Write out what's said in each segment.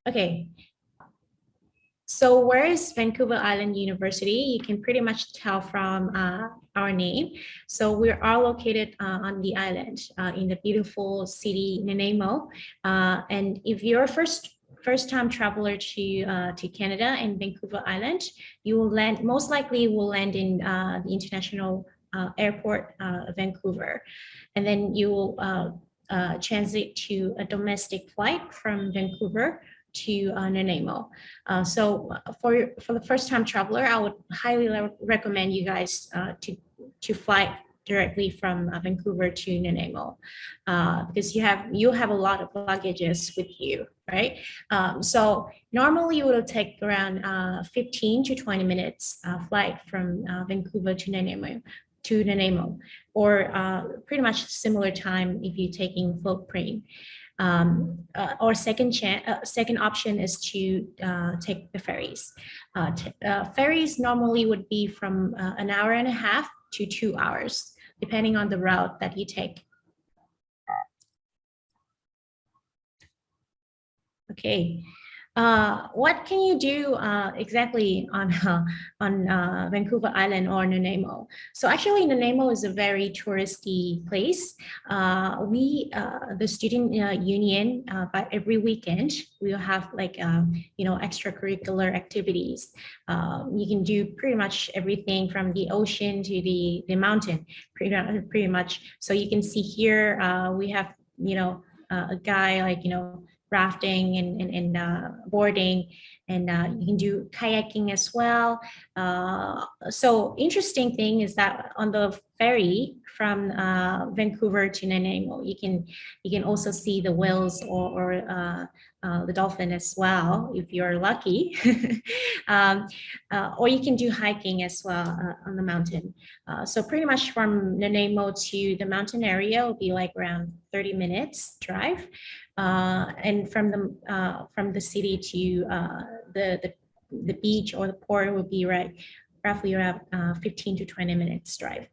Okay. So where is Vancouver Island University? You can pretty much tell from our name. So we are located on the island in the beautiful city Nanaimo. And if you're a first-time traveler to Canada and Vancouver Island, you will land, most likely will land in the international airport of Vancouver. And then you will transit to a domestic flight from Vancouver to Nanaimo. So for the first-time traveler, I would highly recommend you guys to fly directly from Vancouver to Nanaimo because you have a lot of luggages with you, right? So normally it will take around 15 to 20 minutes flight from Vancouver to Nanaimo, or pretty much similar time if you're taking floatplane. Or second option is to take the ferries. Ferries normally would be from an hour and a half to 2 hours, depending on the route that you take. Okay. What can you do exactly on Vancouver Island or Nanaimo? So actually, Nanaimo is a very touristy place. The student union, by every weekend, we'll have like extracurricular activities. You can do pretty much everything from the ocean to the mountain, pretty much. So you can see here we have a guy rafting and boarding, and you can do kayaking as well. So interesting thing is that on the ferry from Vancouver to Nanaimo, you can also see the whales or the dolphin as well if you're lucky. Or you can do hiking as well on the mountain. So pretty much from Nanaimo to the mountain area will be like around 30 minutes drive. And from the city to the beach or the port would be roughly around 15 to 20 minutes drive.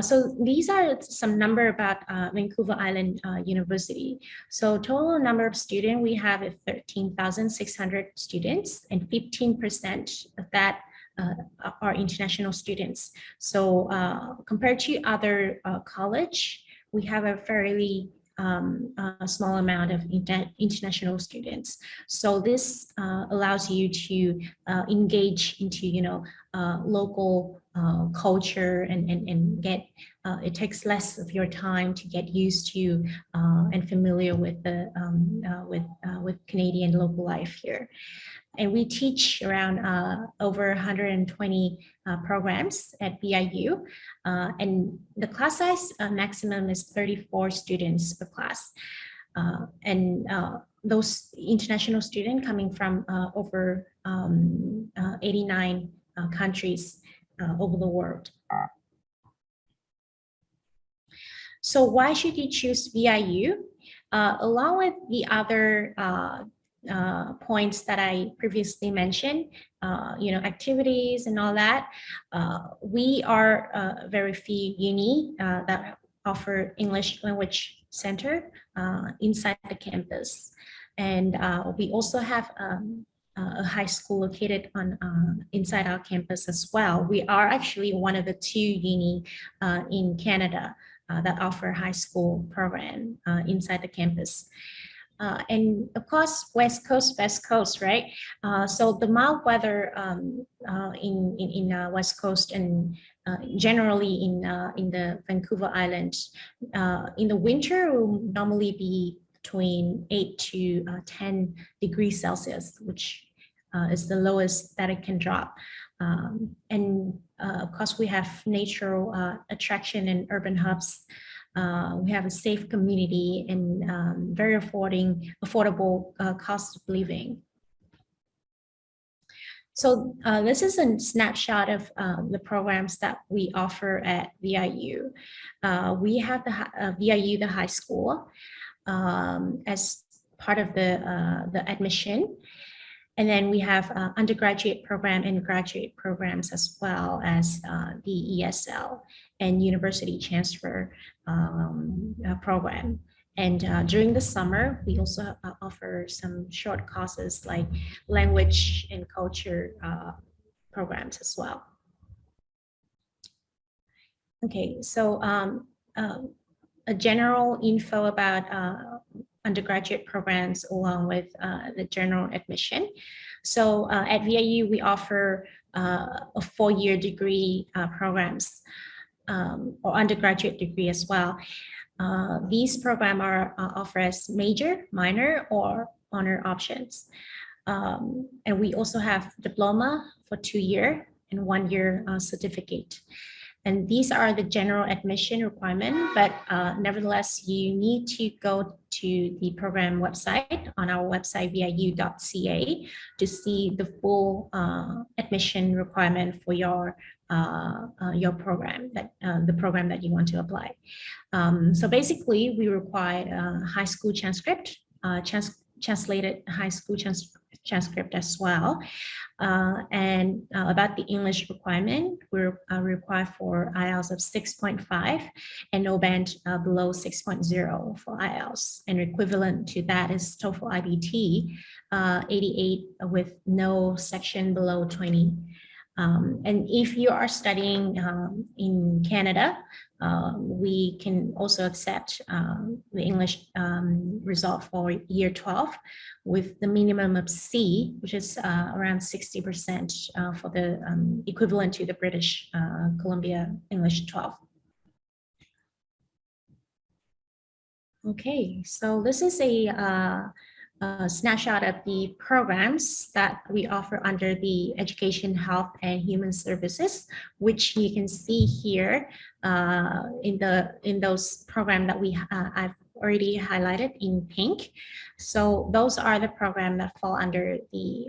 So these are some number about Vancouver Island University. So total number of students we have is 13,600 students, and 15% of that are international students. So compared to other college, we have a fairly small amount of international students. So this allows you to engage into local culture and get it takes less of your time to get used to and familiar with the with Canadian local life here. And we teach around over 120 programs at VIU, and the class size maximum is 34 students per class. And those international students coming from over 89 countries over the world. So why should you choose VIU? Along with the other points that I previously mentioned, activities and all that, we are very few uni that offer English language center inside the campus. And we also have a high school located on inside our campus as well. We are actually one of the 2 uni in Canada that offer high school program inside the campus. And of course, West Coast, right? So the mild weather in West Coast and generally in the Vancouver Island, in the winter will normally be between 8 to 10 degrees Celsius, which is the lowest that it can drop. And of course, we have natural attraction and urban hubs. We have a safe community and very affordable cost of living. So this is a snapshot of the programs that we offer at VIU. We have the VIU, the high school, as part of the admission. And then we have undergraduate program and graduate programs, as well as the ESL and university transfer program. And during the summer, we also offer some short courses like language and culture programs as well. Okay, so a general info about undergraduate programs along with the general admission. So at VIU, we offer a 4-year degree programs or undergraduate degree as well. These programs are offered as major, minor, or honor options. And we also have diploma for 2-year and 1-year certificate. And these are the general admission requirement, but nevertheless, you need to go to the program website on our website, viu.ca, to see the full admission requirement for your program, the program that you want to apply. So basically, we require a high school transcript, translated high school transcript as well. And about the English requirement, we require for IELTS of 6.5 and no band below 6.0 for IELTS. And equivalent to that is TOEFL IBT 88 with no section below 20. And if you are studying in Canada, we can also accept the English result for year 12 with the minimum of C, which is around 60% for the equivalent to the British Columbia English 12. Okay, so this is a snapshot of the programs that we offer under the Education, Health, and Human Services, which you can see here in those programs that I've already highlighted in pink. So those are the programs that fall under the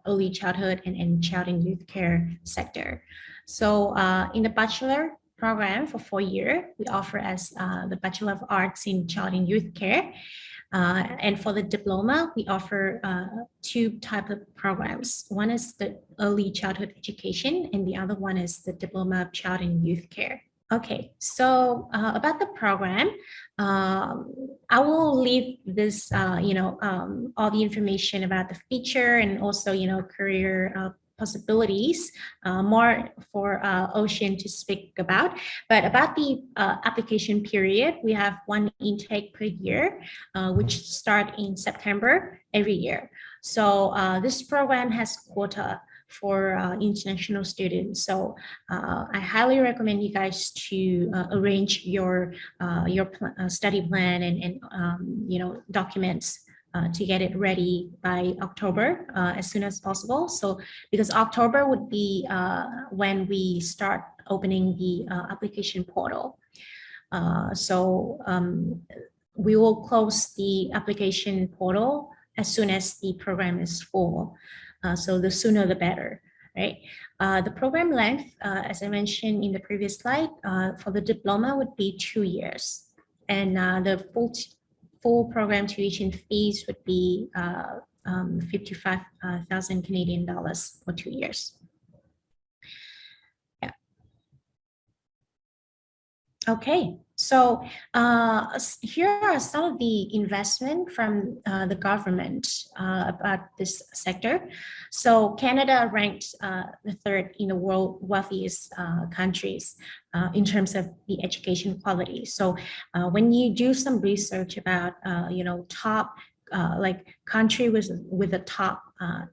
early childhood and child and youth care sector. So in the bachelor program for 4 years, we offer as the Bachelor of Arts in Child and Youth Care. And for the diploma, we offer 2 types of programs. One is the early childhood education, and the other one is the Diploma of Child and Youth Care. Okay, so about the program, I will leave this, all the information about the feature and also, career possibilities more for Ocean to speak about. But about the application period, we have 1 intake per year, which start in September every year. So this program has quota for international students. So I highly recommend you guys to arrange your study plan and documents to get it ready by October as soon as possible. So because October would be when we start opening the application portal. So we will close the application portal as soon as the program is full. So the sooner the better, right? The program length, as I mentioned in the previous slide, for the diploma would be 2 years. And the full program tuition fees would be 55,000 Canadian dollars for 2 years. Yeah. Okay, so here are some of the investment from the government about this sector. So Canada ranked the 3rd in the world wealthiest countries in terms of the education quality. So when you do some research about top country with the top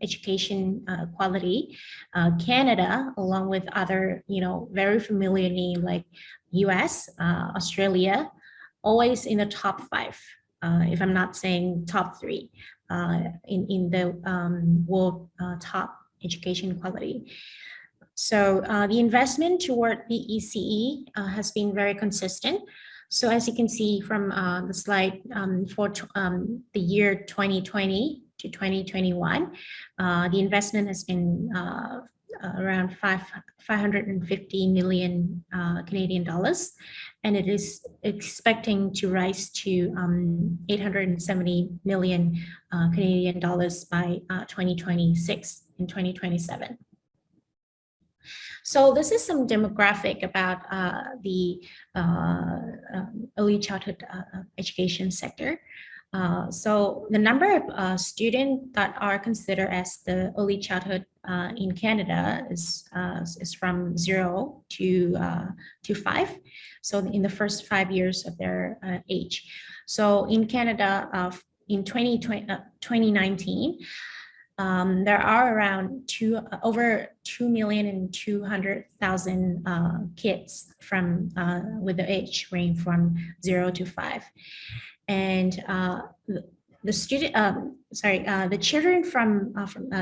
education quality, Canada, along with other very familiar name like US, Australia, always in the top 5, if I'm not saying top 3 in the world top education quality. So the investment toward the ECE has been very consistent. So as you can see from the slide for the year 2020 to 2021, the investment has been around 550 million Canadian dollars, and it is expecting to rise to 870 million Canadian dollars by 2026 and 2027. So this is some demographic about the early childhood education sector. So the number of students that are considered as the early childhood in Canada is from 0 to 5. So in the first 5 years of their age. So in Canada, in 2019, there are around over 2,200,000 kids from with the age range from 0 to 5, and the children from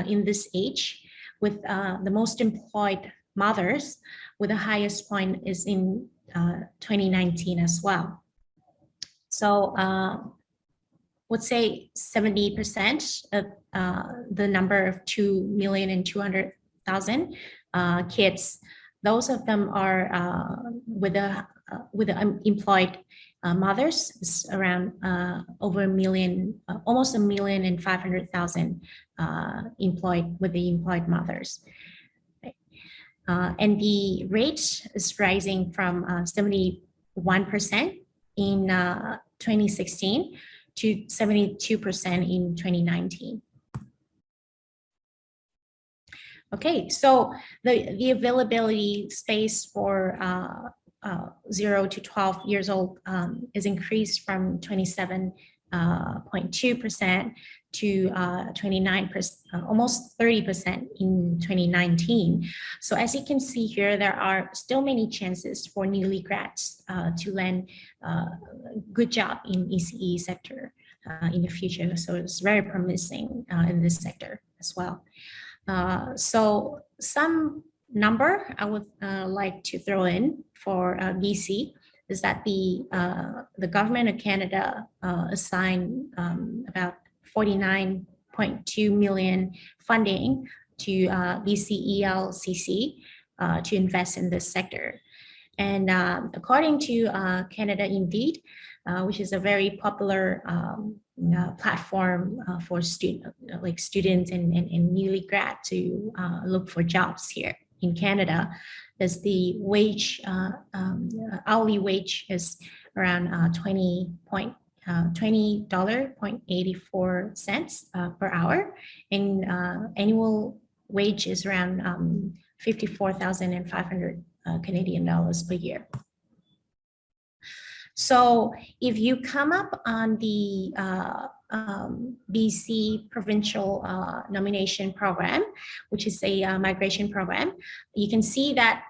in this age with the most employed mothers with the highest point is in 2019 as well. So would say 70% of the number of 2,200,000 kids. Those of them are with the employed mothers. Is around over a million, almost 1,500,000 employed with the employed mothers. And the rate is rising from 71% in 2016 to 72% in 2019. Okay, so the availability space for 0 to 12 years old is increased from 27.2% to 29%, almost 30% in 2019. So as you can see here, there are still many chances for newly grads to land a good job in ECE sector in the future. So it's very promising in this sector as well. So some number I would like to throw in for BC is that the government of Canada assigned about 49.2 million funding to BCELCC to invest in this sector. And according to Canada Indeed, which is a very popular platform for students and newly grad to look for jobs here in Canada, is the wage, hourly wage is around $20.84 per hour, and annual wage is around 54,500 Canadian dollars per year. So if you come up on the BC provincial nomination program, which is a migration program, you can see that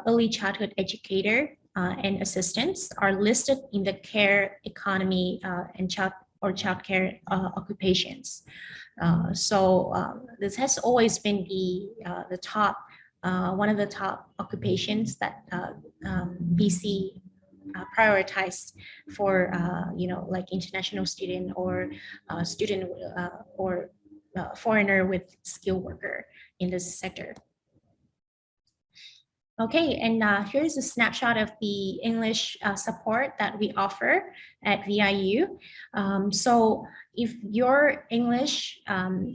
early childhood educator and assistants are listed in the care economy and childcare occupations. So this has always been the top, one of the top occupations that BC prioritized for like international student or student or foreigner with skilled worker in this sector. Okay, and here's a snapshot of the English support that we offer at VIU. So if your English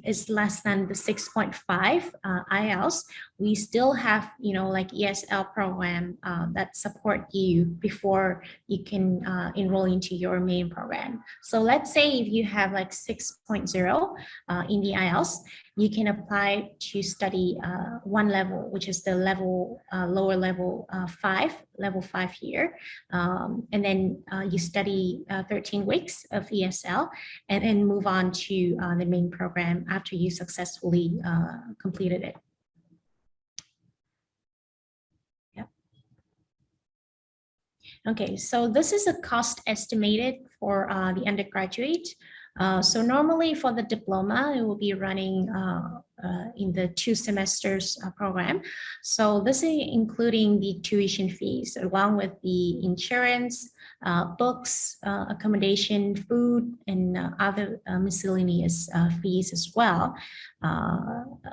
is less than the 6.5 IELTS, we still have, like ESL program that support you before you can enroll into your main program. So let's say if you have like 6.0 in the IELTS, you can apply to study one level, which is the level lower level 5, level 5 here. And then you study 13 weeks of ESL and then move on to the main program after you successfully completed it. Yep. Okay, so this is a cost estimated for the undergraduate. So normally for the diploma, it will be running in the 2 semesters program. So this is including the tuition fees along with the insurance, books, accommodation, food, and other miscellaneous fees as well.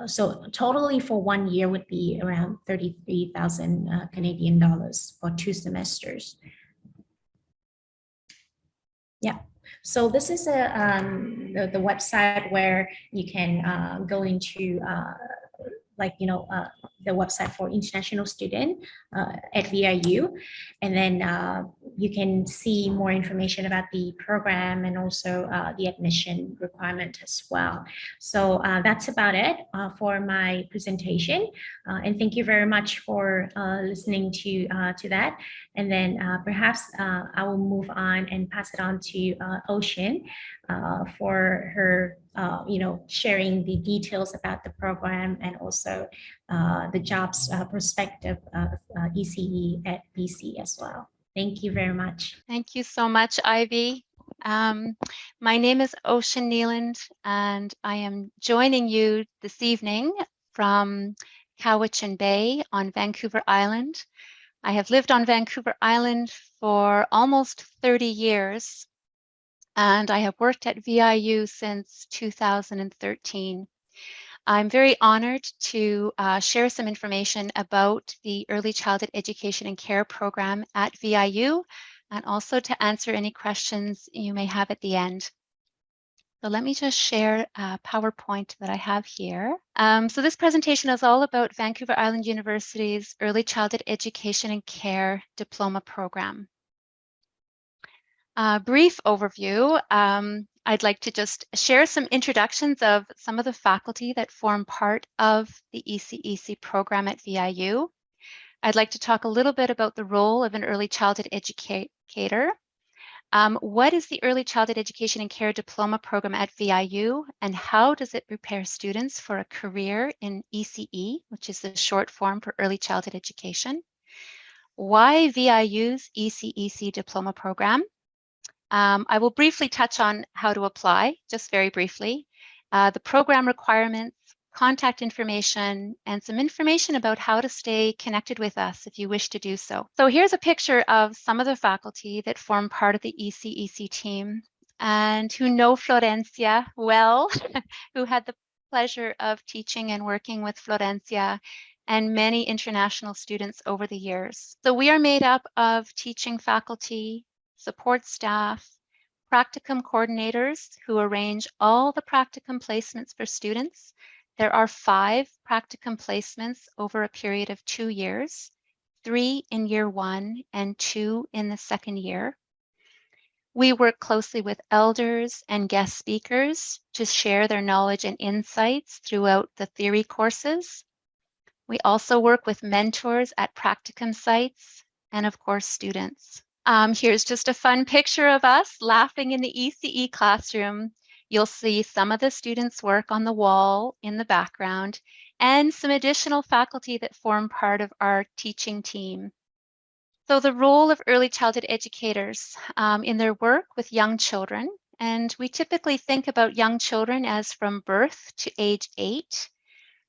So totally for 1 year would be around 33,000 Canadian dollars for 2 semesters. Yeah. So this is the website where you can go into like, the website for international student at VIU. And then you can see more information about the program and also the admission requirement as well. So that's about it for my presentation. And thank you very much for listening to that. And then perhaps I will move on and pass it on to Ocean for her, sharing the details about the program and also the jobs perspective of ECE at BC as well. Thank you very much. Thank you so much, Ivy. My name is Ocean Kneeland, and I am joining you this evening from Cowichan Bay on Vancouver Island. I have lived on Vancouver Island for almost 30 years, and I have worked at VIU since 2013. I'm very honored to share some information about the Early Childhood Education and Care program at VIU, and also to answer any questions you may have at the end. So let me just share a PowerPoint that I have here. So this presentation is all about Vancouver Island University's Early Childhood Education and Care Diploma Program. Brief overview. I'd like to just share some introductions of some of the faculty that form part of the ECEC program at VIU. I'd like to talk a little bit about the role of an early childhood educator. What is the Early Childhood Education and Care Diploma program at VIU, and how does it prepare students for a career in ECE, which is the short form for Early Childhood Education? Why VIU's ECEC Diploma program? I will briefly touch on how to apply, just very briefly, the program requirements, contact information, and some information about how to stay connected with us if you wish to do so. So here's a picture of some of the faculty that form part of the ECEC team and who know Florencia well, who had the pleasure of teaching and working with Florencia and many international students over the years. So we are made up of teaching faculty, support staff, practicum coordinators who arrange all the practicum placements for students. There are 5 practicum placements over a period of 2 years, 3 in year 1 and 2 in the second year. We work closely with elders and guest speakers to share their knowledge and insights throughout the theory courses. We also work with mentors at practicum sites and, of course, students. Here's just a fun picture of us laughing in the ECE classroom. You'll see some of the students' work on the wall in the background and some additional faculty that form part of our teaching team. So the role of early childhood educators in their work with young children, and we typically think about young children as from birth to age 8.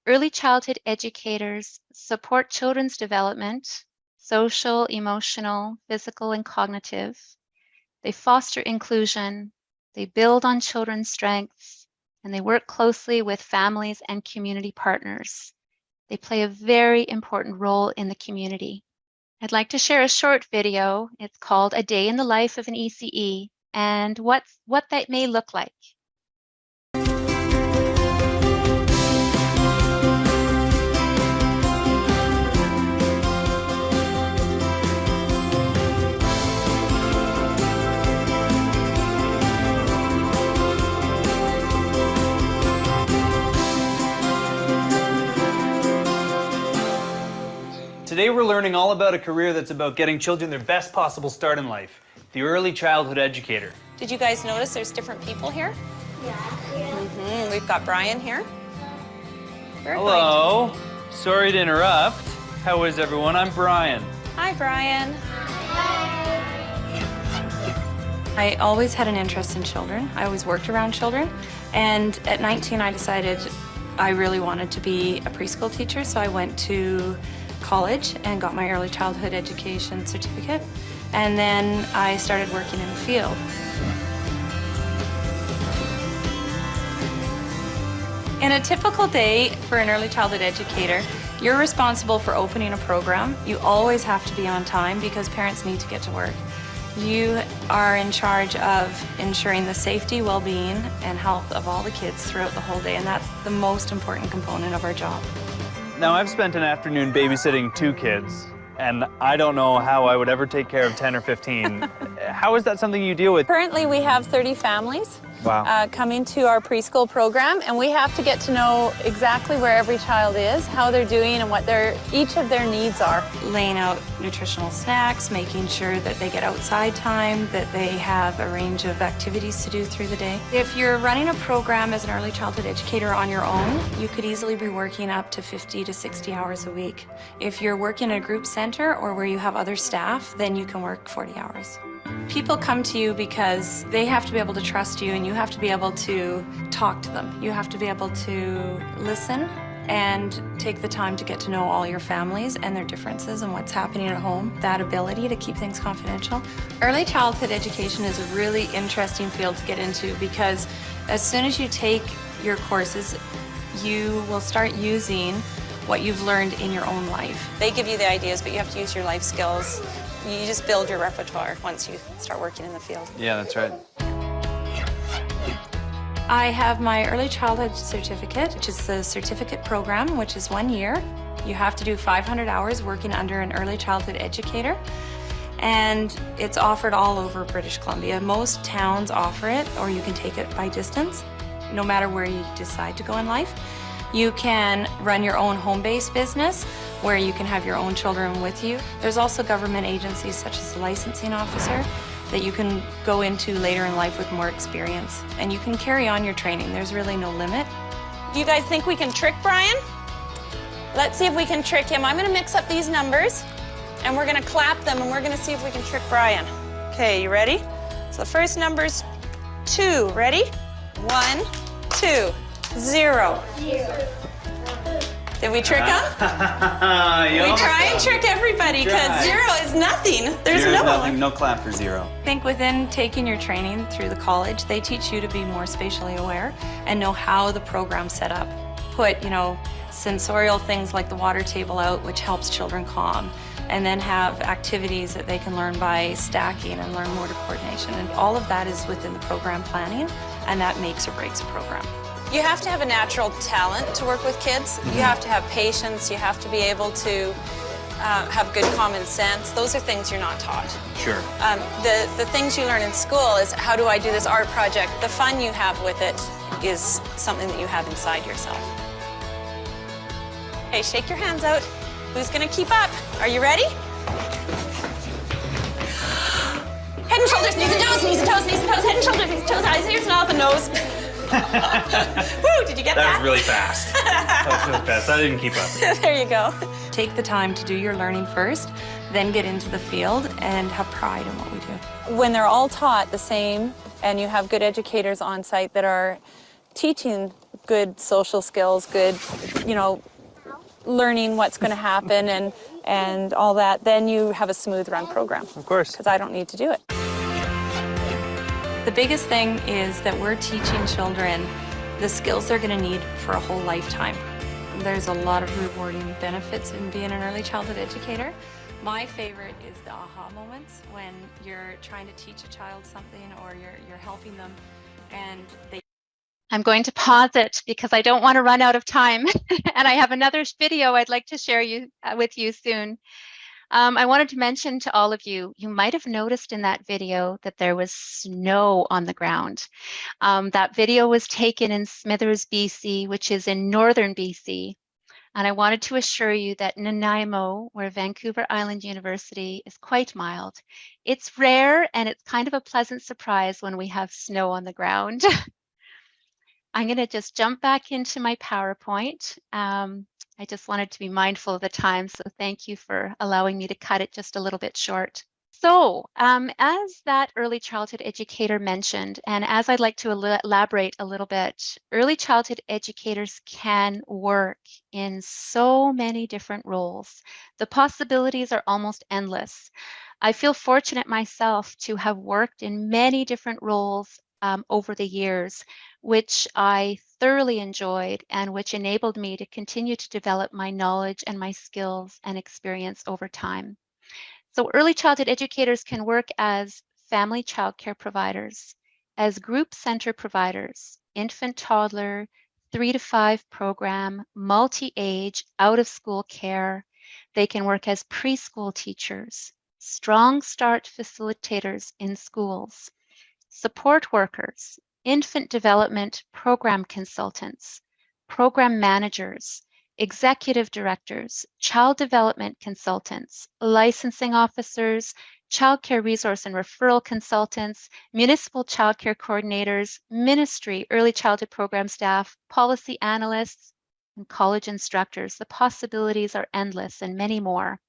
Early childhood educators support children's development, social, emotional, physical, and cognitive. They foster inclusion, they build on children's strengths, and they work closely with families and community partners. They play a very important role in the community. I'd like to share a short video. It's called A Day in the Life of an ECE, and what that may look like. Today we're learning all about a career that's about getting children their best possible start in life, the early childhood educator. Did you guys notice there's different people here? Yeah. We've got Brian here. Hello. Sorry to interrupt. How is everyone? I'm Brian. Hi, Brian. I always had an interest in children. I always worked around children. And at 19, I decided I really wanted to be a preschool teacher, so I went to college and got my early childhood education certificate, and then I started working in the field. In a typical day for an early childhood educator, you're responsible for opening a program. You always have to be on time because parents need to get to work. You are in charge of ensuring the safety, well-being, and health of all the kids throughout the whole day, and that's the most important component of our job. Now, I've spent an afternoon babysitting 2 kids, and I don't know how I would ever take care of 10 or 15. How is that something you deal with? Currently, we have 30 families Wow. coming to our preschool program, and we have to get to know exactly where every child is, how they're doing, and what each of their needs are. Laying out nutritional snacks, making sure that they get outside time, that they have a range of activities to do through the day. If you're running a program as an early childhood educator on your own, you could easily be working up to 50 to 60 hours a week. If you're working in a group center or where you have other staff, then you can work 40 hours. People come to you because they have to be able to trust you, and you have to be able to talk to them. You have to be able to listen and take the time to get to know all your families and their differences and what's happening at home. That ability to keep things confidential. Early childhood education is a really interesting field to get into, because as soon as you take your courses, you will start using what you've learned in your own life. They give you the ideas, but you have to use your life skills. You just build your repertoire once you start working in the field. Yeah, that's right. I have my early childhood certificate, which is the certificate program, which is 1 year. You have to do 500 hours working under an early childhood educator, and it's offered all over British Columbia. Most towns offer it, or you can take it by distance, no matter where you decide to go in life. You can run your own home-based business where you can have your own children with you. There's also government agencies such as the licensing officer that you can go into later in life with more experience. And you can carry on your training. There's really no limit. Do you guys think we can trick Brian? Let's see if we can trick him. I'm gonna mix up these numbers and we're gonna clap them and we're gonna see if we can trick Brian. Okay, you ready? So the first number's 2. Ready? 1, 2, 0. Did we trick him? We try and trick everybody because 0 is nothing. There's no nothing, no clap for 0. I think within taking your training through the college, they teach you to be more spatially aware and know how the program's set up. Put, sensorial things like the water table out, which helps children calm, and then have activities that they can learn by stacking and learn motor coordination. And all of that is within the program planning, and that makes or breaks a program. You have to have a natural talent to work with kids. You have to have patience. You have to be able to have good common sense. Those are things you're not taught. Sure. The things you learn in school is how do I do this art project? The fun you have with it is something that you have inside yourself. Okay, shake your hands out. Who's gonna keep up? Are you ready? Head and shoulders, knees and toes, knees and toes, knees and toes, head and shoulders, knees and toes, eyes, ears, mouth, and nose. Woo, did you get that? That was really fast. That was really fast. I didn't keep up. There you go. Take the time to do your learning first, then get into the field and have pride in what we do. When they're all taught the same and you have good educators on site that are teaching good social skills, good, learning what's going to happen and all that, then you have a smooth run program. Of course. Because I don't need to do it. The biggest thing is that we're teaching children the skills they're going to need for a whole lifetime. There's a lot of rewarding benefits in being an early childhood educator. My favorite is the aha moments when you're trying to teach a child something or you're helping them and they... I'm going to pause it because I don't want to run out of time. And I have another video I'd like to share with you soon. I wanted to mention to all of you, you might have noticed in that video that there was snow on the ground. That video was taken in Smithers, BC, which is in northern BC. And I wanted to assure you that Nanaimo, where Vancouver Island University is quite mild. It's rare and it's kind of a pleasant surprise when we have snow on the ground. I'm going to just jump back into my PowerPoint. I just wanted to be mindful of the time, so thank you for allowing me to cut it just a little bit short. So, as that early childhood educator mentioned, and as I'd like to elaborate a little bit, early childhood educators can work in so many different roles. The possibilities are almost endless. I feel fortunate myself to have worked in many different roles over the years, which I thoroughly enjoyed and which enabled me to continue to develop my knowledge and my skills and experience over time. So early childhood educators can work as family childcare providers, as group center providers, infant toddler, 3 to 5 program, multi-age, out-of-school care. They can work as preschool teachers, strong start facilitators in schools, support workers, infant development program consultants, program managers, executive directors, child development consultants, licensing officers, childcare resource and referral consultants, municipal childcare coordinators, ministry, early childhood program staff, policy analysts, and college instructors. The possibilities are endless and many more.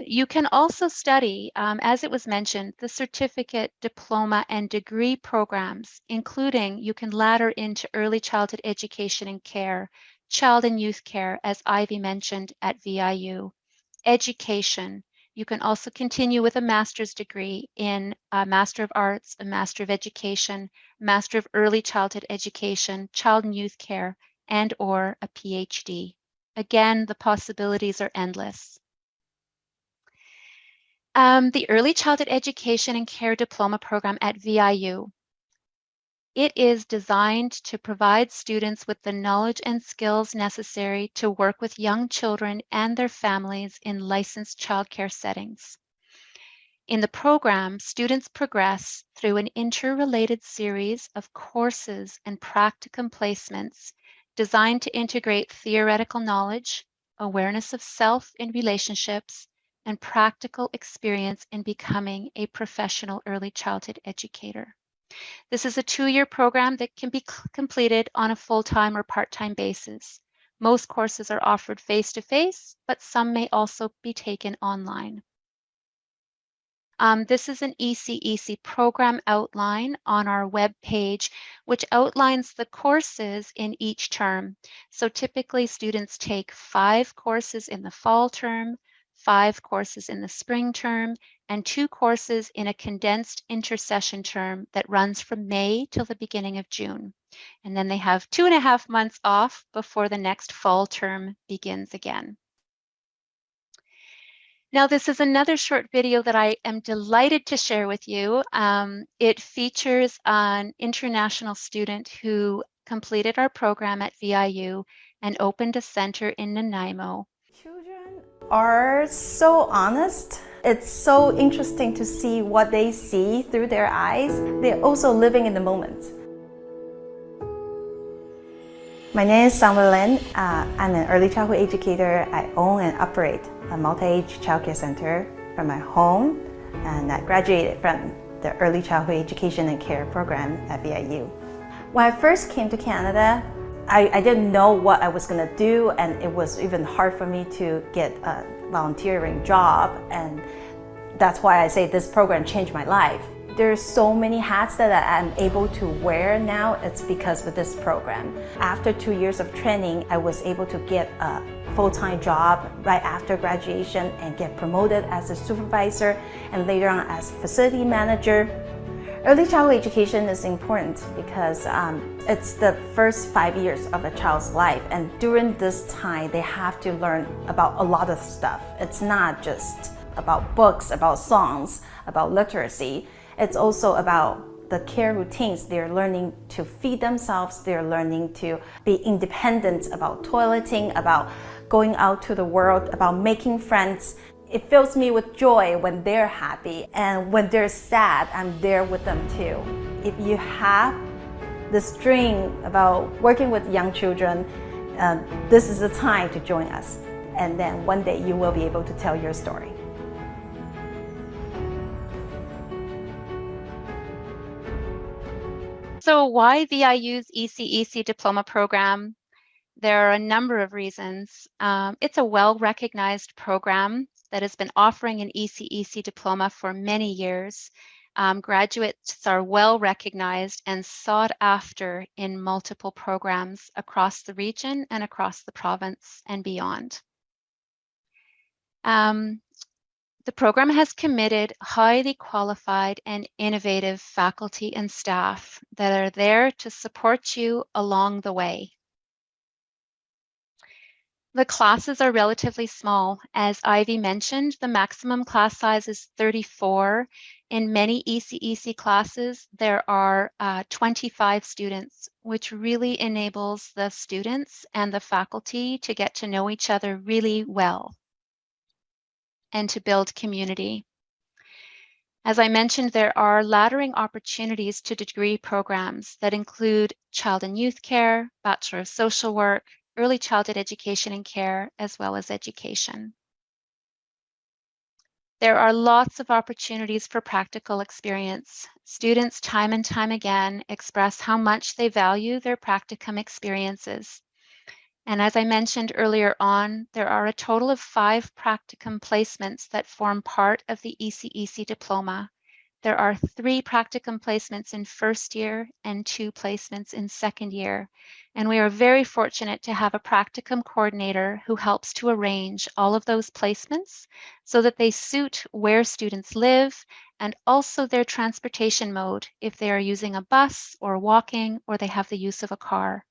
You can also study, as it was mentioned, the certificate, diploma, and degree programs, including you can ladder into early childhood education and care, child and youth care, as Ivy mentioned at VIU, education. You can also continue with a master's degree in a Master of Arts, a Master of Education, Master of Early Childhood Education, Child and Youth Care, and or a PhD. Again, the possibilities are endless. The Early Childhood Education and Care Diploma Program at VIU. It is designed to provide students with the knowledge and skills necessary to work with young children and their families in licensed childcare settings. In the program, students progress through an interrelated series of courses and practicum placements designed to integrate theoretical knowledge, awareness of self in relationships, and practical experience in becoming a professional early childhood educator. This is a 2-year program that can be completed on a full-time or part-time basis. Most courses are offered face-to-face, but some may also be taken online. This is an ECEC program outline on our web page, which outlines the courses in each term. So typically students take 5 courses in the fall term, 5 courses in the spring term, and 2 courses in a condensed intersession term that runs from May till the beginning of June. And then they have 2.5 months off before the next fall term begins again. Now, this is another short video that I am delighted to share with you. It features an international student who completed our program at VIU and opened a center in Nanaimo. Children are so honest. It's so interesting to see what they see through their eyes. They're also living in the moment. My name is Lin. I'm an early childhood educator. I own and operate a multi-age childcare center from my home, and I graduated from the Early Childhood Education and Care program at VIU. When I first came to Canada, I didn't know what I was going to do, and it was even hard for me to get a volunteering job, and that's why I say this program changed my life. There's so many hats that I'm able to wear now. It's because of this program. After 2 years of training, I was able to get a full-time job right after graduation and get promoted as a supervisor and later on as facility manager. Early childhood education is important because it's the first 5 years of a child's life, and during this time they have to learn about a lot of stuff. It's not just about books, about songs, about literacy. It's also about the care routines. They're learning to feed themselves, they're learning to be independent about toileting, about going out to the world, about making friends. It fills me with joy when they're happy, and when they're sad, I'm there with them too. If you have this dream about working with young children, this is the time to join us. And then one day you will be able to tell your story. So why VIU's ECEC diploma program? There are a number of reasons. It's a well-recognized program that has been offering an ECEC diploma for many years. Graduates are well-recognized and sought after in multiple programs across the region and across the province and beyond. The program has committed highly qualified and innovative faculty and staff that are there to support you along the way. The classes are relatively small. As Ivy mentioned, the maximum class size is 34. In many ECEC classes, there are 25 students, which really enables the students and the faculty to get to know each other really well and to build community. As I mentioned, there are laddering opportunities to degree programs that include child and youth care, Bachelor of Social Work, early childhood education and care, as well as education. There are lots of opportunities for practical experience. Students time and time again express how much they value their practicum experiences. And as I mentioned earlier on, there are a total of 5 practicum placements that form part of the ECEC diploma. There are 3 practicum placements in first year and 2 placements in second year. And we are very fortunate to have a practicum coordinator who helps to arrange all of those placements so that they suit where students live and also their transportation mode, if they are using a bus or walking or they have the use of a car.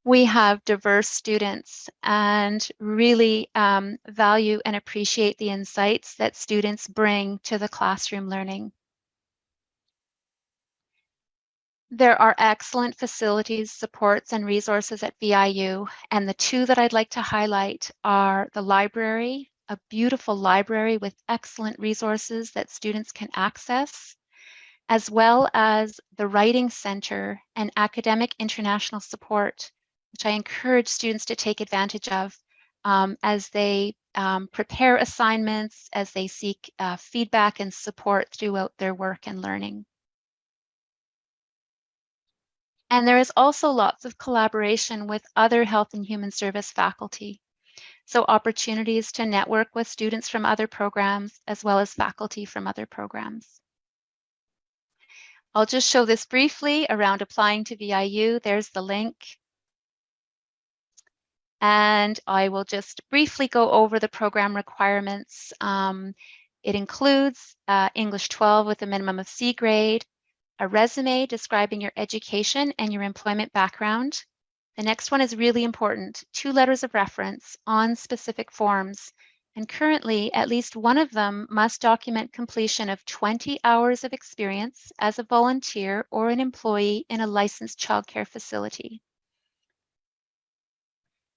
We have diverse students and really value and appreciate the insights that students bring to the classroom learning. There are excellent facilities, supports, and resources at VIU, and the 2 that I'd like to highlight are the library, a beautiful library with excellent resources that students can access, as well as the Writing Center and academic international support, which I encourage students to take advantage of as they prepare assignments, as they seek feedback and support throughout their work and learning. And there is also lots of collaboration with other health and human service faculty. So opportunities to network with students from other programs, as well as faculty from other programs. I'll just show this briefly around applying to VIU. There's the link. And I will just briefly go over the program requirements. It includes English 12 with a minimum of C grade, a resume describing your education and your employment background. The next one is really important, 2 letters of reference on specific forms. And currently, at least one of them must document completion of 20 hours of experience as a volunteer or an employee in a licensed childcare facility.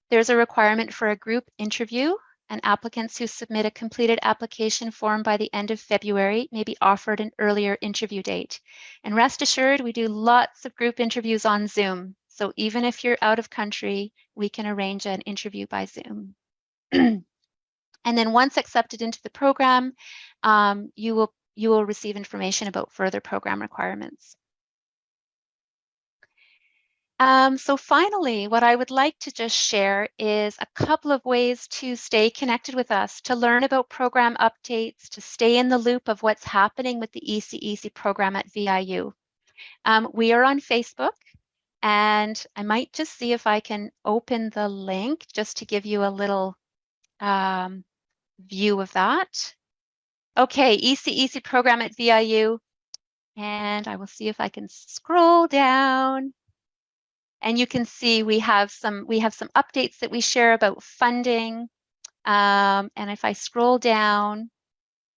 There's a requirement for a group interview, and applicants who submit a completed application form by the end of February may be offered an earlier interview date. And rest assured, we do lots of group interviews on Zoom. So even if you're out of country, we can arrange an interview by Zoom. And then once accepted into the program, you will receive information about further program requirements. So finally, what I would like to just share is a couple of ways to stay connected with us, to learn about program updates, to stay in the loop of what's happening with the ECEC program at VIU. We are on Facebook, and I might just see if I can open the link just to give you a little view of that. Okay, ECEC program at VIU, and I will see if I can scroll down. And you can see we have some updates that we share about funding. And if I scroll down,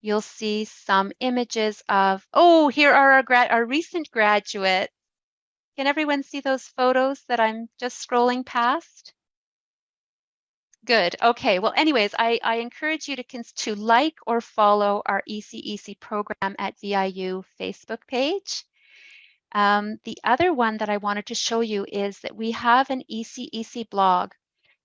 you'll see some images of, oh, here are our recent graduates. Can everyone see those photos that I'm just scrolling past? Good. Okay. Well, anyways, I encourage you to like or follow our ECEC program at VIU Facebook page. The other one that I wanted to show you is that we have an ECEC blog.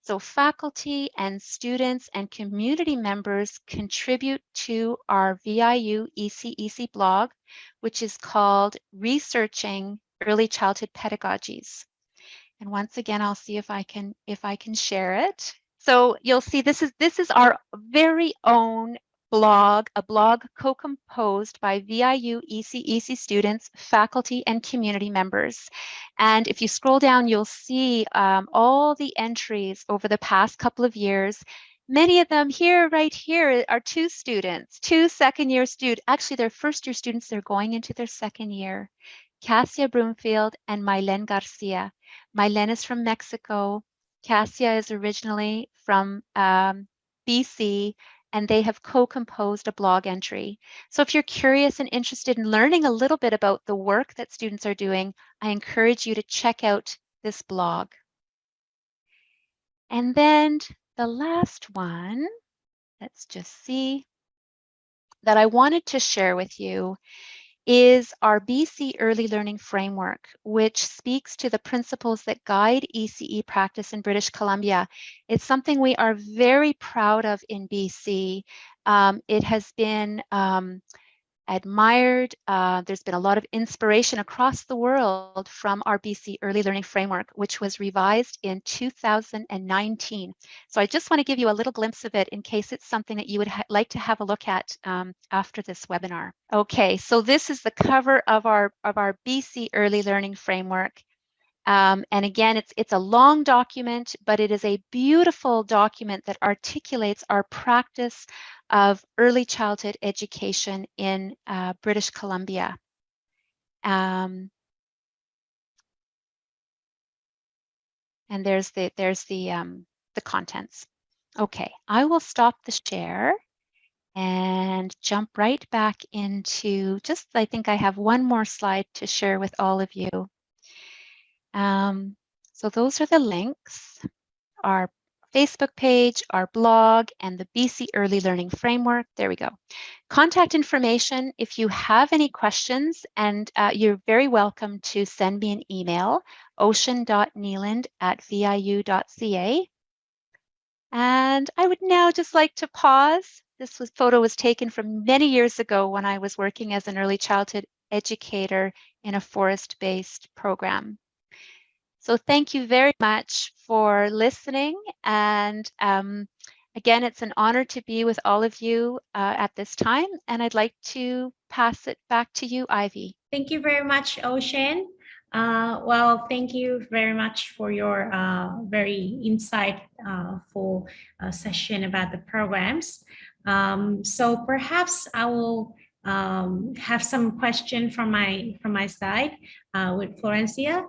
So faculty and students and community members contribute to our VIU ECEC blog, which is called Researching Early Childhood Pedagogies. And once again, I'll see if I can share it. So you'll see this is our very own blog, a blog co-composed by VIU ECEC students, faculty, and community members. And if you scroll down, you'll see all the entries over the past couple of years. Many of them right here are 2 students, 2 second-year students. Actually, they're first-year students. They're going into their second year. Cassia Broomfield and Mylene Garcia. Mylene is from Mexico. Cassia is originally from BC, and they have co-composed a blog entry. So if you're curious and interested in learning a little bit about the work that students are doing, I encourage you to check out this blog. And then the last one, let's just see, that I wanted to share with you is our BC Early Learning Framework, which speaks to the principles that guide ECE practice in British Columbia. It's something we are very proud of in BC. It has been admired. There's been a lot of inspiration across the world from our BC Early Learning Framework, which was revised in 2019. So I just want to give you a little glimpse of it in case it's something that you would like to have a look at after this webinar. Okay, so this is the cover of our BC Early Learning Framework. And again, it's a long document, but it is a beautiful document that articulates our practice of early childhood education in British Columbia. And there's the contents. Okay, I will stop the share and jump right back into I think I have one more slide to share with all of you. So those are the links, our Facebook page, our blog, and the BC Early Learning Framework. There we go. Contact information if you have any questions, and you're very welcome to send me an email, ocean.kneeland@viu.ca. And I would now just like to pause. This photo was taken from many years ago when I was working as an early childhood educator in a forest-based program. So thank you very much for listening. And again, it's an honor to be with all of you at this time. And I'd like to pass it back to you, Ivy. Thank you very much, Ocean. Well, thank you very much for your very insightful session about the programs. So perhaps I will have some question from my side with Florencia.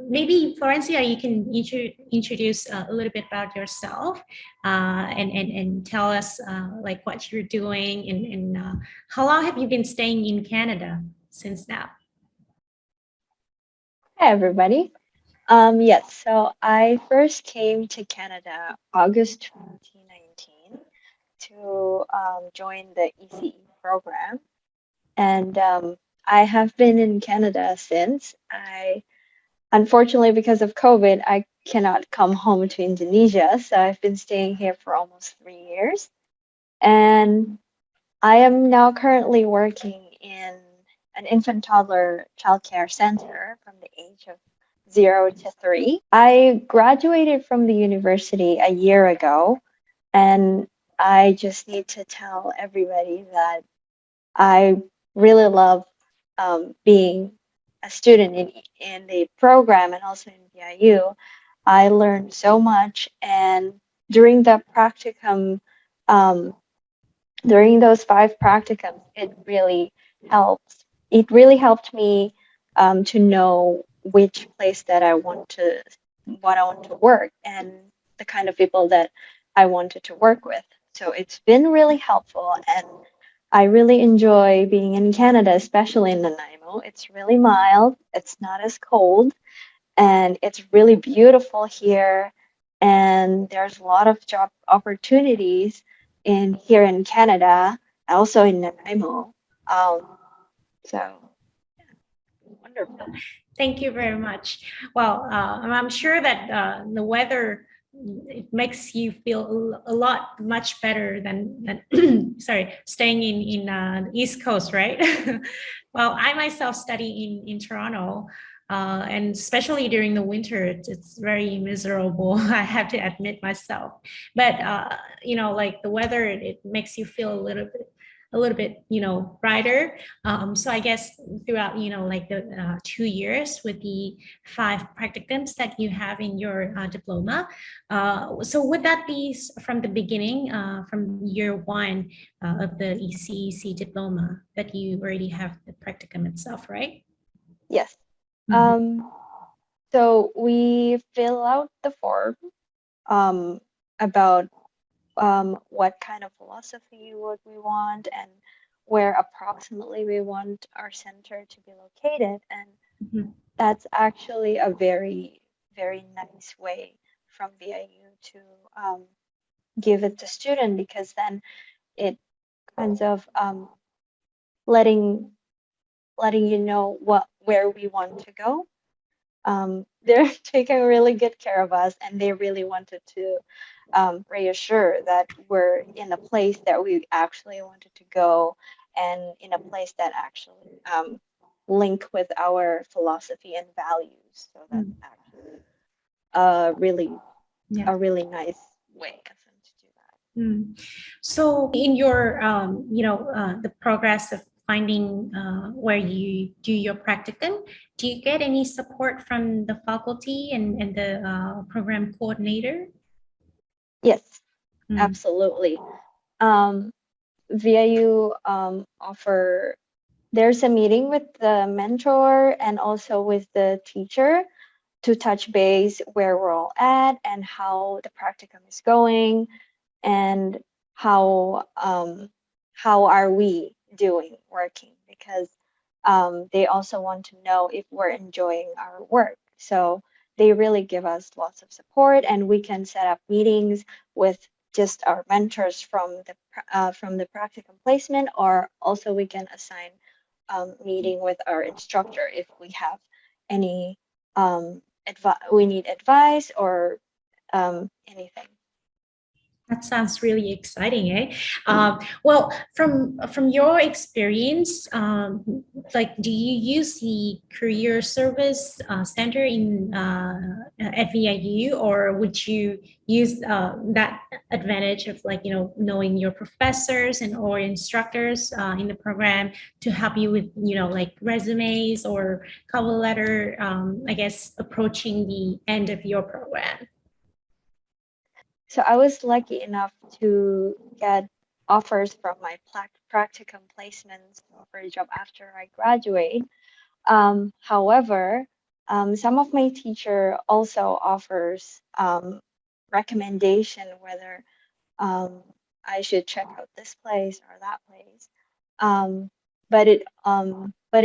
Maybe Florencia, you can introduce a little bit about yourself and tell us like what you're doing and how long have you been staying in Canada since now? Hi, everybody. Yes, so I first came to Canada August 2019 to join the ECE program. And I have been in Canada since. Unfortunately, because of COVID, I cannot come home to Indonesia. So I've been staying here for almost 3 years. And I am now currently working in an infant toddler childcare center from the age of 0 to 3. I graduated from the university a year ago, and I just need to tell everybody that I really love being a student in the program and also in VIU. I learned so much, and during the practicum, during those 5 practicums, it really helped me to know which place that I want to work and the kind of people that I wanted to work with. So it's been really helpful, and I really enjoy being in Canada, especially in Nanaimo. It's really mild, it's not as cold, and it's really beautiful here. And there's a lot of job opportunities here in Canada, also in Nanaimo. So, yeah, wonderful. Thank you very much. Well, I'm sure that the weather, it makes you feel a lot much better than sorry, staying in the East Coast, right? Well, I myself study in Toronto, and especially during the winter, it's very miserable. I have to admit myself. But you know, like the weather, it makes you feel a little bit, you know, brighter. So I guess throughout, you know, like the 2 years with the 5 practicums that you have in your diploma. So would that be from the beginning, from year 1 of the ECEC diploma that you already have the practicum itself, right? Yes. So we fill out the form about what kind of philosophy would we want and where approximately we want our center to be located. And Mhm. that's actually a very, very nice way from VIU to give it to student, because then it kinds of letting you know where we want to go. They're taking really good care of us, and they really wanted to reassure that we're in a place that we actually wanted to go, and in a place that actually link with our philosophy and values. So that's actually Yeah. a really nice way of them to do that. So in your, the progress of finding where you do your practicum, do you get any support from the faculty and the program coordinator? Yes, Mm. absolutely. VIU there's a meeting with the mentor and also with the teacher to touch base where we're all at and how the practicum is going, and how are we doing working, because they also want to know if we're enjoying our work. So they really give us lots of support, and we can set up meetings with just our mentors from the practicum placement, or also we can assign meeting with our instructor if we have any we need advice or anything. That sounds really exciting, eh? Well, from your experience, like, do you use the career service center in at VIU, or would you use that advantage of, like, knowing your professors and or instructors in the program to help you with, like, resumes or cover letter, I guess, approaching the end of your program? So I was lucky enough to get offers from my practicum placements for a job after I graduate. However, some of my teacher also offers recommendation whether I should check out this place or that place. But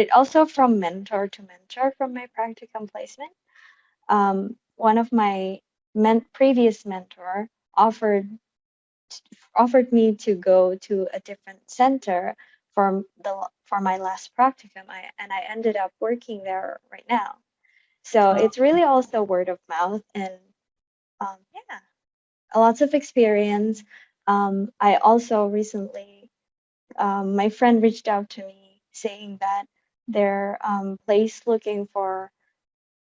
it also from mentor to mentor from my practicum placement. One of my previous mentor offered me to go to a different center for my last practicum, and I ended up working there right now. So it's really also word of mouth, and yeah, lots of experience. I also recently, my friend reached out to me saying that they're place looking for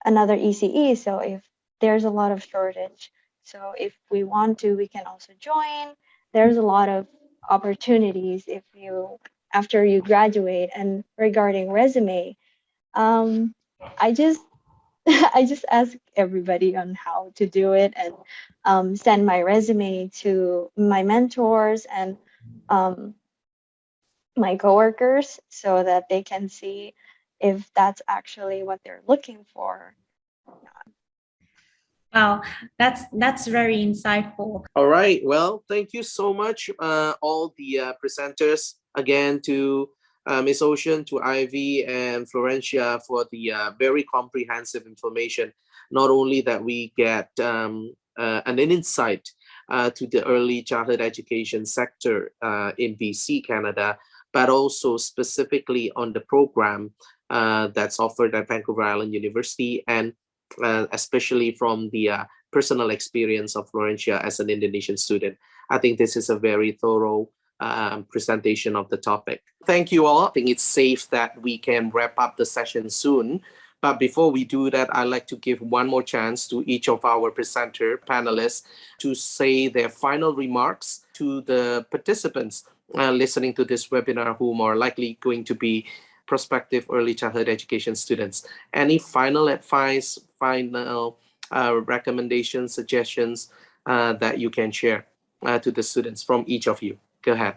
another ECE. So if there's a lot of shortage, so if we want to, we can also join. There's a lot of opportunities if you after you graduate. And regarding resume, I just I just ask everybody on how to do it, and send my resume to my mentors and my coworkers so that they can see if that's actually what they're looking for. Wow, that's very insightful. All right. Well, thank you so much, all the presenters, again, to Ms. Ocean, to Ivy and Florencia for the very comprehensive information. Not only that we get an insight to the early childhood education sector in BC, Canada, but also specifically on the program that's offered at Vancouver Island University, and especially from the personal experience of Florencia as an Indonesian student. I think this is a very thorough presentation of the topic. Thank you all. I think it's safe that we can wrap up the session soon. But before we do that, I'd like to give one more chance to each of our presenter panelists to say their final remarks to the participants listening to this webinar, whom are likely going to be prospective early childhood education students. Any final advice, final recommendations, suggestions that you can share to the students from each of you? Go ahead.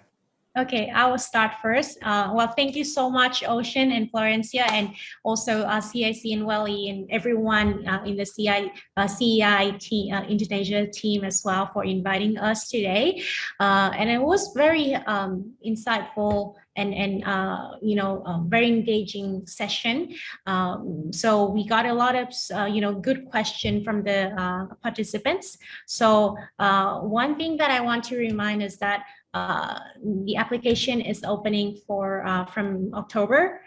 Okay, I will start first. Well, thank you so much, Ocean and Florencia, and also CIC and Welly and everyone in the CEI team, Indonesia team as well for inviting us today. And it was very insightful and very engaging session. So we got a lot of good question from the participants. So one thing that I want to remind is that the application is opening for from October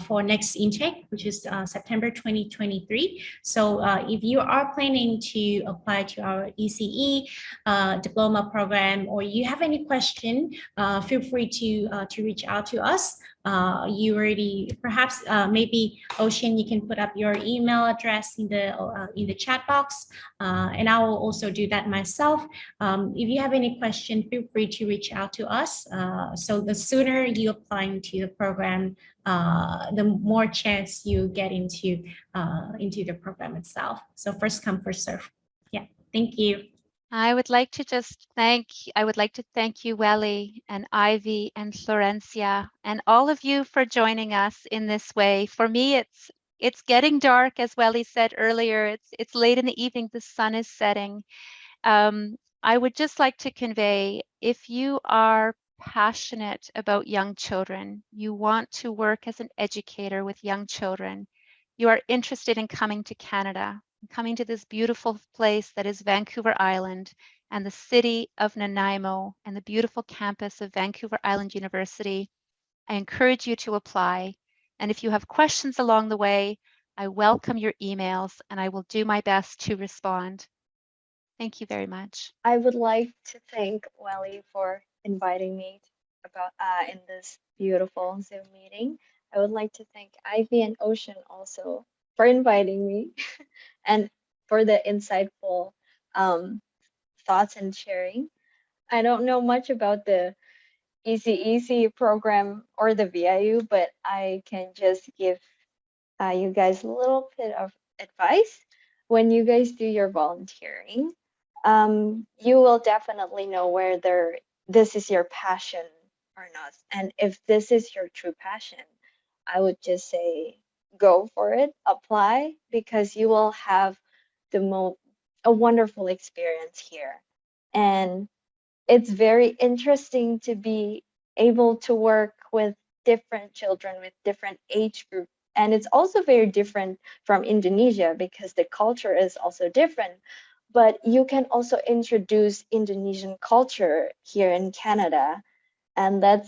for next intake, which is September 2023. So if you are planning to apply to our ECE diploma program, or you have any question, feel free to reach out to us. You already, perhaps maybe Ocean, you can put up your email address in the chat box, and I will also do that myself. If you have any question, feel free to reach out to us. So the sooner you apply to the program, the more chance you get into the program itself. So first come, first serve. Yeah, thank you. I would like to thank you, Welly and Ivy and Florencia, and all of you for joining us in this way. For me, it's getting dark, as Welly said earlier. It's late in the evening. The sun is setting. I would just like to convey, if you are passionate about young children, you want to work as an educator with young children, you are interested in coming to Canada, coming to this beautiful place that is Vancouver Island and the city of Nanaimo and the beautiful campus of Vancouver Island University, I encourage you to apply. And if you have questions along the way, I welcome your emails and I will do my best to respond. Thank you very much. I would like to thank Welly for inviting me in this beautiful Zoom meeting. I would like to thank Ivy and Ocean also for inviting me and for the insightful thoughts and sharing. I don't know much about the ECEC program or the VIU, but I can just give you guys a little bit of advice. When you guys do your volunteering, you will definitely know whether this is your passion or not. And if this is your true passion, I would just say go for it, apply, because you will have a wonderful experience here. And it's very interesting to be able to work with different children with different age groups. And it's also very different from Indonesia because the culture is also different. But you can also introduce Indonesian culture here in Canada. And that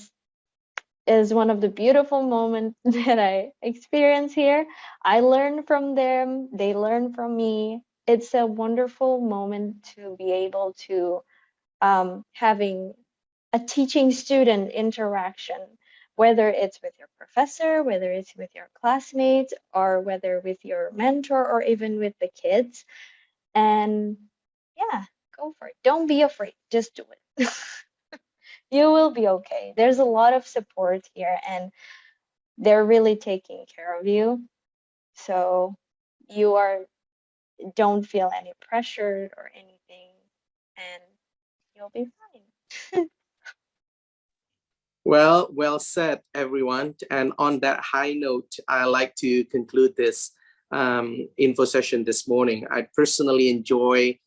is one of the beautiful moments that I experience here. I learn from them, they learn from me. It's a wonderful moment to be able to having a teaching student interaction, whether it's with your professor, whether it's with your classmates, or whether with your mentor, or even with the kids. And yeah, go for it. Don't be afraid, just do it. You will be okay. There's a lot of support here and they're really taking care of you. So don't feel any pressure or anything and you'll be fine. Well said, everyone. And on that high note, I like to conclude this info session this morning. I personally enjoy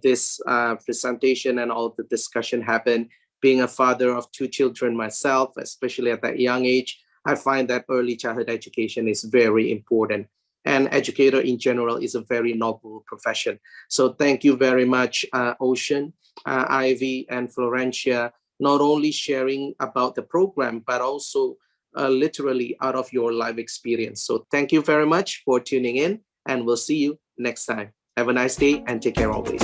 this presentation and all the discussion happened. Being a father of 2 children myself, especially at that young age, I find that early childhood education is very important. And educator in general is a very noble profession. So thank you very much, Ocean, Ivy, and Florencia, not only sharing about the program, but also literally out of your life experience. So thank you very much for tuning in, and we'll see you next time. Have a nice day and take care always.